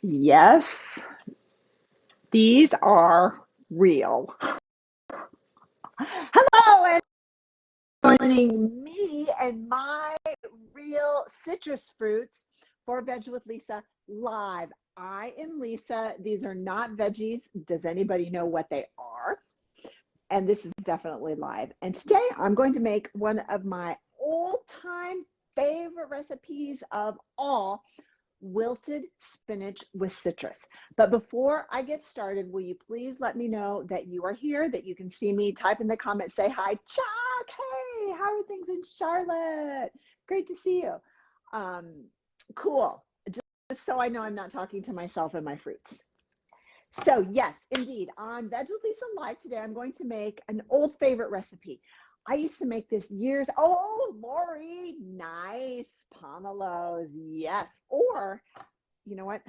Yes, these are real. Hello, and joining me and my real citrus fruits for Veg with Lisa live. I am Lisa. These are not veggies. Does anybody know what they are? And this is definitely live. And today I'm going to make one of my all-time favorite recipes of all, wilted spinach with citrus. But before I get started, will you please let me know that you are here, that you can see me? Type in the comments, say hi, Chuck. Hey, how are things in Charlotte? Great to see you. Cool. Just so I know I'm not talking to myself and my fruits. So yes, indeed, on Veg with Lisa Live today, I'm going to make an old favorite recipe. I used to make this years. Oh, Lori, nice pomelos, yes. Or, you know what?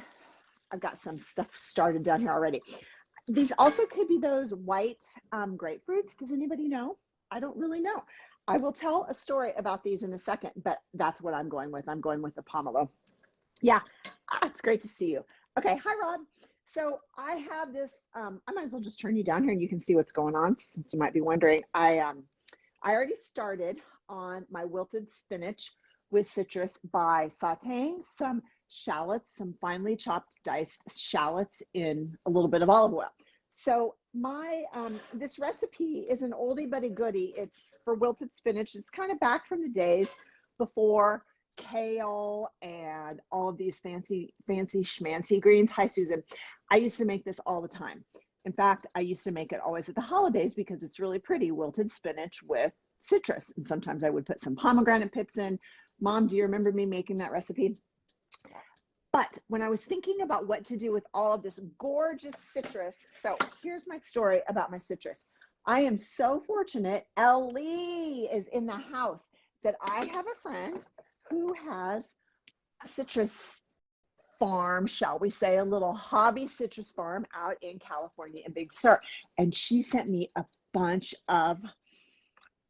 I've got some stuff started down here already. These also could be those white grapefruits. Does anybody know? I don't really know. I will tell a story about these in a second, but that's what I'm going with. I'm going with the pomelo. Yeah, it's great to see you. Okay, hi, Rob. So I have this, I might as well just turn you down here and you can see what's going on, since you might be wondering. I already started on my wilted spinach with citrus by sauteing some shallots, some finely chopped diced shallots in a little bit of olive oil. So my this recipe is an oldie but a goodie. It's for wilted spinach. It's kind of back from the days before kale and all of these fancy schmancy greens. Hi, Susan. I used to make this all the time. In fact, I used to make it always at the holidays because it's really pretty, wilted spinach with citrus. And sometimes I would put some pomegranate pips in. Mom, do you remember me making that recipe? But when I was thinking about what to do with all of this gorgeous citrus, so here's my story about my citrus. I am so fortunate, Ellie is in the house, that I have a friend who has a citrus farm, shall we say, a little hobby citrus farm out in California in Big Sur. And she sent me a bunch of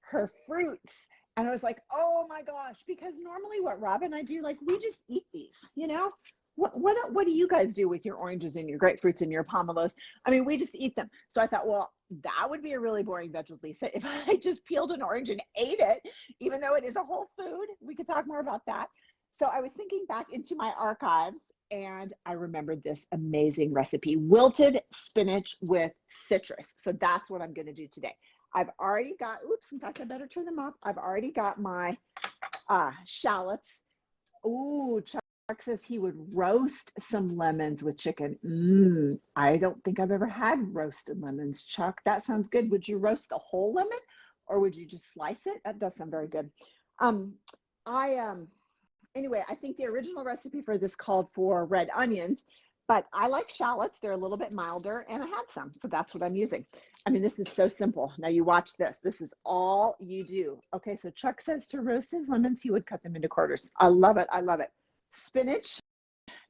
her fruits. And I was like, oh my gosh, because normally what Rob and I do, like we just eat these, you know? What do you guys do with your oranges and your grapefruits and your pomelos? I mean, we just eat them. So I thought, well, that would be a really boring Veg with Lisa if I just peeled an orange and ate it, even though it is a whole food. We could talk more about that. So I was thinking back into my archives and I remembered this amazing recipe, wilted spinach with citrus. So that's what I'm going to do today. I've already got, oops, in fact, I better turn them off. I've already got my shallots. Ooh, Chuck says he would roast some lemons with chicken. I don't think I've ever had roasted lemons, Chuck. That sounds good. Would you roast the whole lemon or would you just slice it? That does sound very good. Anyway, I think the original recipe for this called for red onions, but I like shallots. They're a little bit milder and I had some, so that's what I'm using. I mean, this is so simple. Now you watch this. This is all you do. Okay, so Chuck says to roast his lemons, he would cut them into quarters. I love it. I love it. Spinach.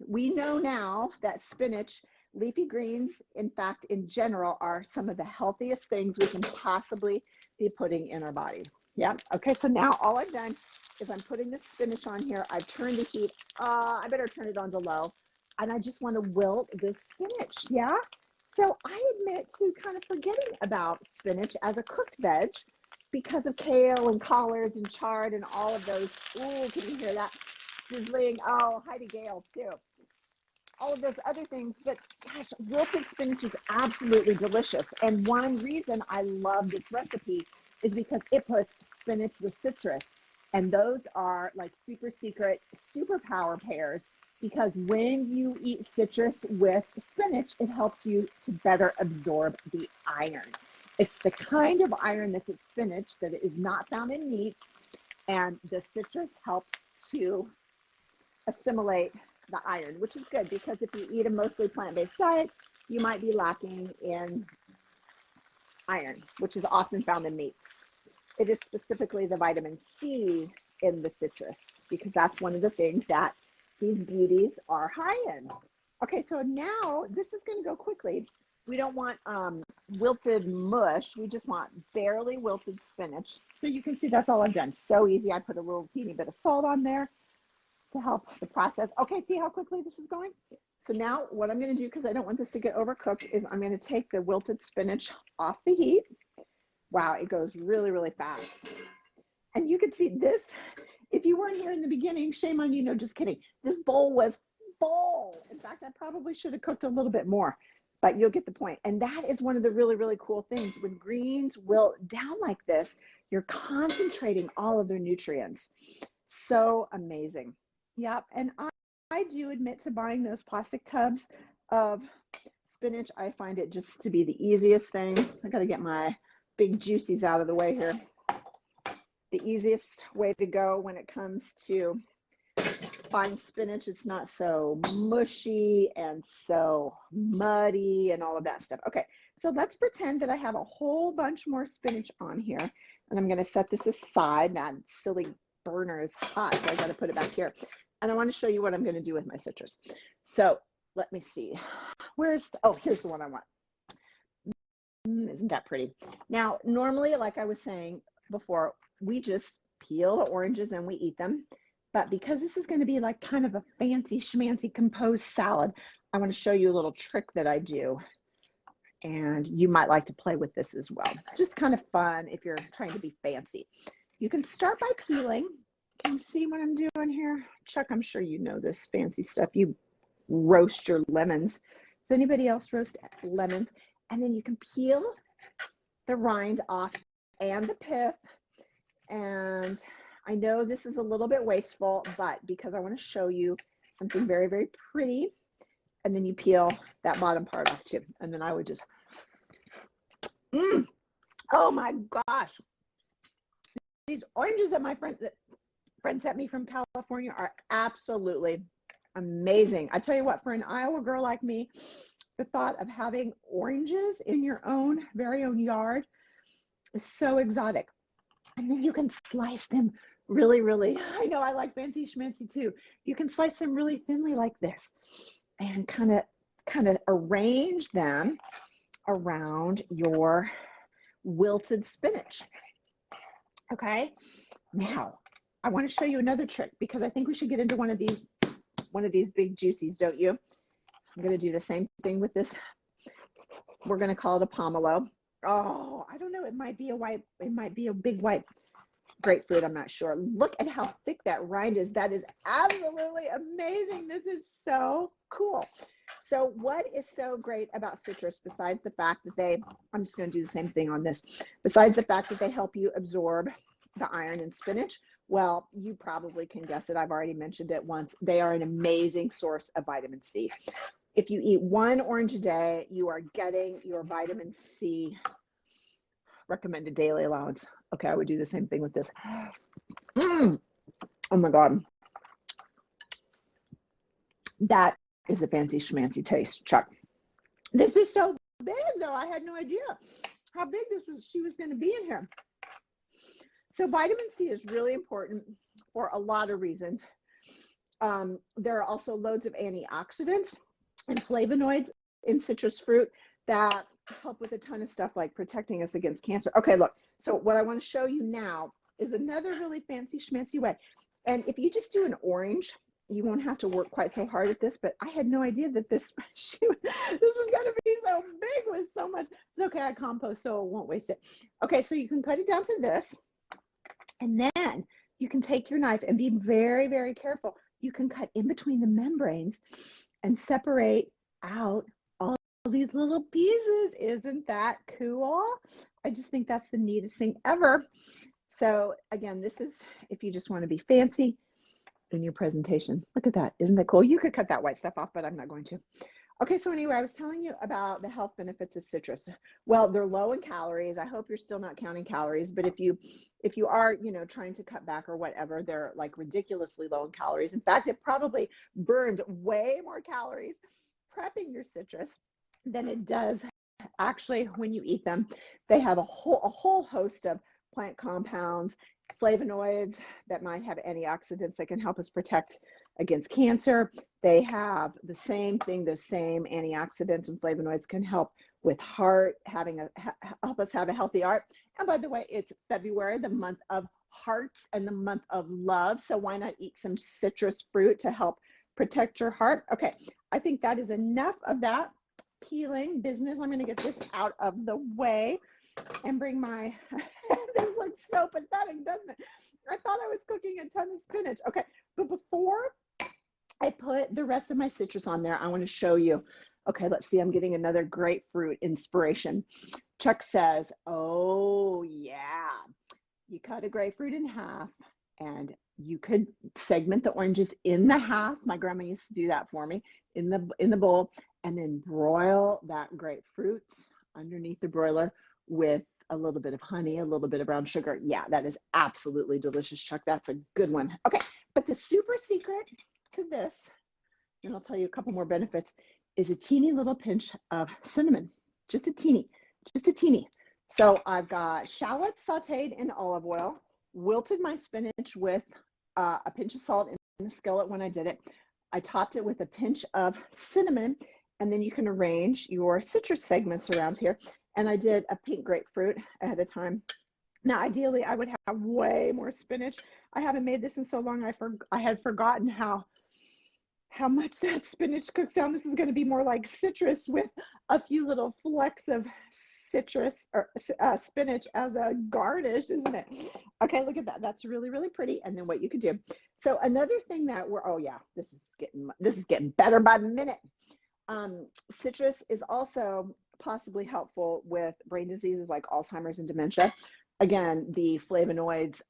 We know now that spinach, leafy greens, in fact, in general, are some of the healthiest things we can possibly be putting in our body. Yeah. Okay, so now all I've done is I'm putting the spinach on here. I've turned the heat. I better turn it on to low. And I just want to wilt this spinach. Yeah. So I admit to kind of forgetting about spinach as a cooked veg because of kale and collards and chard and all of those. Ooh, can you hear that? Sizzling. Oh, hi to Gail too. All of those other things. But gosh, wilted spinach is absolutely delicious. And one reason I love this recipe is because it puts spinach with citrus. And those are like super secret superpower pairs because when you eat citrus with spinach, it helps you to better absorb the iron. It's the kind of iron that's in spinach that is not found in meat, and the citrus helps to assimilate the iron, which is good because if you eat a mostly plant-based diet, you might be lacking in iron, which is often found in meat. It is specifically the vitamin C in the citrus because that's one of the things that these beauties are high in. Okay, so now this is going to go quickly. We don't want wilted mush. We just want barely wilted spinach. So you can see that's all I've done. So easy. I put a little teeny bit of salt on there to help the process. Okay, see how quickly this is going? So now what I'm going to do, because I don't want this to get overcooked, is I'm going to take the wilted spinach off the heat. Wow, it goes really, really fast. And you can see this, if you weren't here in the beginning, shame on you, no, just kidding. This bowl was full. In fact, I probably should have cooked a little bit more, but you'll get the point. And that is one of the really, really cool things. When greens wilt down like this, you're concentrating all of their nutrients. So amazing. Yep, and I do admit to buying those plastic tubs of spinach. I find it just to be the easiest thing. I got to get my big juicies out of the way here. The easiest way to go when it comes to buying spinach. It's not so mushy and so muddy and all of that stuff. Okay, so let's pretend that I have a whole bunch more spinach on here, and I'm going to set this aside. That silly burner is hot, so I got to put it back here. And I want to show you what I'm going to do with my citrus. So let me see. Oh, here's the one I want. Isn't that pretty? Now, normally, like I was saying before, we just peel the oranges and we eat them. But because this is going to be like kind of a fancy schmancy composed salad, I want to show you a little trick that I do. And you might like to play with this as well. Just kind of fun if you're trying to be fancy. You can start by peeling. Can you see what I'm doing here? Chuck, I'm sure you know this fancy stuff. You roast your lemons. Does anybody else roast lemons? And then you can peel the rind off and the pith. And I know this is a little bit wasteful, but because I want to show you something very, very pretty, and then you peel that bottom part off too. And then I would just, oh my gosh. These oranges that my friend sent me from California are absolutely amazing. I tell you what, for an Iowa girl like me, the thought of having oranges in your own very own yard is so exotic. And then you can slice them really, really, I know I like fancy schmancy too. You can slice them really thinly like this and kind of arrange them around your wilted spinach. Okay, now I want to show you another trick, because I think we should get into one of these big juicies, don't you? I'm going to do the same thing with this. We're going to call it a pomelo. Oh, I don't know. It might be a big white grapefruit. I'm not sure. Look at how thick that rind is. That is absolutely amazing. This is so cool. So what is so great about citrus, besides the fact that I'm just going to do the same thing on this, besides the fact that they help you absorb the iron in spinach? Well, you probably can guess it. I've already mentioned it once. They are an amazing source of vitamin C. If you eat one orange a day, you are getting your vitamin C recommended daily allowance. Okay, I would do the same thing with this. Oh my God. That is a fancy schmancy taste, Chuck. This is so big though. I had no idea how big she was going to be in here. So vitamin C is really important for a lot of reasons. There are also loads of antioxidants and flavonoids in citrus fruit that help with a ton of stuff like protecting us against cancer. Okay, look, so what I want to show you now is another really fancy schmancy way. And if you just do an orange, you won't have to work quite so hard at this, but I had no idea that this was going to be so big with so much. It's okay, I compost, so I won't waste it. Okay, so you can cut it down to this, and then you can take your knife and be very, very careful. You can cut in between the membranes and separate out all these little pieces. Isn't that cool? I just think that's the neatest thing ever. So again, this is if you just want to be fancy in your presentation. Look at that. Isn't that cool? You could cut that white stuff off, but I'm not going to. Okay, so anyway, I was telling you about the health benefits of citrus. Well, they're low in calories. I hope you're still not counting calories, but if you are, trying to cut back or whatever, they're like ridiculously low in calories. In fact, it probably burns way more calories prepping your citrus than it does actually when you eat them. They have a whole host of plant compounds, flavonoids that might have antioxidants that can help us protect against cancer. They have the same thing, those same antioxidants and flavonoids can help with heart, help us have a healthy heart. And by the way, it's February, the month of hearts and the month of love. So why not eat some citrus fruit to help protect your heart. Okay, I think that is enough of that peeling business. I'm going to get this out of the way and bring my, this looks so pathetic, doesn't it? I thought I was cooking a ton of spinach. Okay, but before I put the rest of my citrus on there, I want to show you. Okay, let's see, I'm getting another grapefruit inspiration. Chuck says, oh yeah, you cut a grapefruit in half and you could segment the oranges in the half. My grandma used to do that for me in the bowl, and then broil that grapefruit underneath the broiler with a little bit of honey, a little bit of brown sugar. Yeah, that is absolutely delicious, Chuck. That's a good one. Okay, but the super secret to this, and I'll tell you a couple more benefits, is a teeny little pinch of cinnamon. Just a teeny. So I've got shallots sauteed in olive oil, wilted my spinach with a pinch of salt in the skillet when I did it. I topped it with a pinch of cinnamon, and then you can arrange your citrus segments around here. And I did a pink grapefruit ahead of time. Now, ideally, I would have way more spinach. I haven't made this in so long, I had forgotten how much that spinach cooks down. This is going to be more like citrus with a few little flecks of citrus or spinach as a garnish, isn't it? Okay, look at that. That's really, really pretty. And then what you could do. So another thing that oh yeah, this is getting better by the minute. Citrus is also possibly helpful with brain diseases like Alzheimer's and dementia. Again, the flavonoids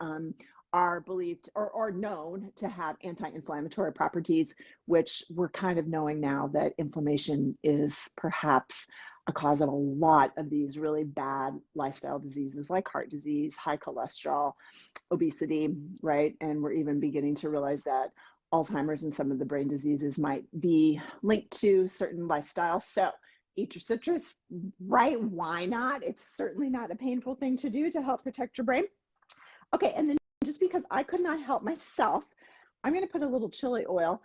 are believed or known to have anti-inflammatory properties, which we're kind of knowing now that inflammation is perhaps a cause of a lot of these really bad lifestyle diseases like heart disease, high cholesterol, obesity, right? And we're even beginning to realize that Alzheimer's and some of the brain diseases might be linked to certain lifestyles. So eat your citrus, right? Why not? It's certainly not a painful thing to do to help protect your brain. Okay, and then just because I could not help myself, I'm going to put a little chili oil.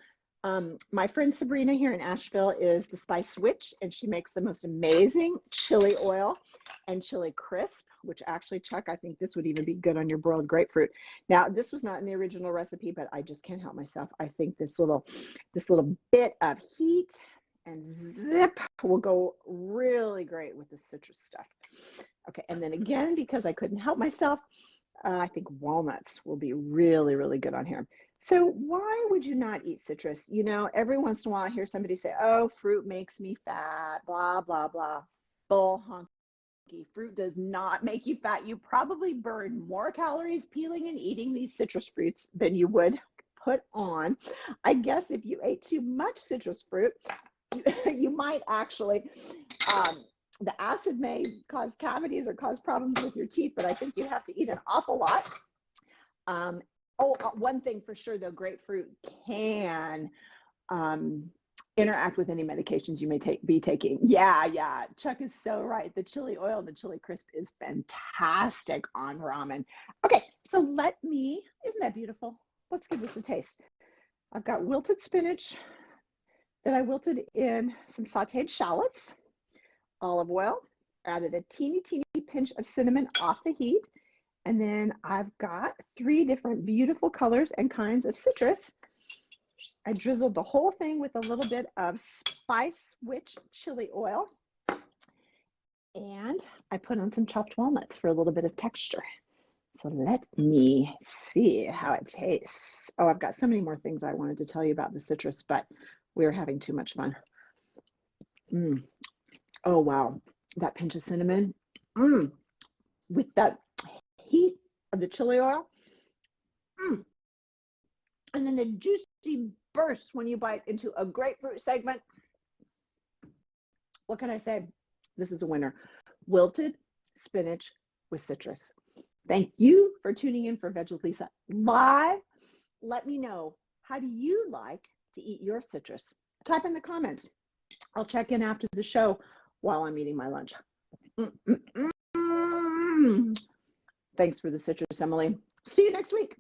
My friend Sabrina here in Asheville is the Spice Witch, and she makes the most amazing chili oil and chili crisp, which actually, Chuck, I think this would even be good on your broiled grapefruit. Now, this was not in the original recipe, but I just can't help myself. I think this little bit of heat and zip will go really great with the citrus stuff. Okay, and then again, because I couldn't help myself, I think walnuts will be really, really good on here. So why would you not eat citrus? You know, every once in a while I hear somebody say, oh, fruit makes me fat, blah, blah, blah. Bull honky. Fruit does not make you fat. You probably burn more calories peeling and eating these citrus fruits than you would put on. I guess if you ate too much citrus fruit, you might actually, the acid may cause cavities or cause problems with your teeth, but I think you have to eat an awful lot. One thing for sure though, grapefruit can interact with any medications you may be taking. Yeah, Chuck is so right. The chili oil and the chili crisp is fantastic on ramen. Okay, so isn't that beautiful? Let's give this a taste. I've got wilted spinach that I wilted in some sauteed shallots, olive oil, added a teeny pinch of cinnamon off the heat, and then I've got 3 different beautiful colors and kinds of citrus. I drizzled the whole thing with a little bit of Spice Witch chili oil, and I put on some chopped walnuts for a little bit of texture. So let me see how it tastes. Oh, I've got so many more things I wanted to tell you about the citrus, but we're having too much fun. Oh, wow. That pinch of cinnamon with that heat of the chili oil. And then the juicy burst when you bite into a grapefruit segment. What can I say? This is a winner. Wilted spinach with citrus. Thank you for tuning in for Veg with Lisa Live. Let me know, how do you like to eat your citrus? Type in the comments. I'll check in after the show while I'm eating my lunch. Thanks for the citrus, Emily. See you next week.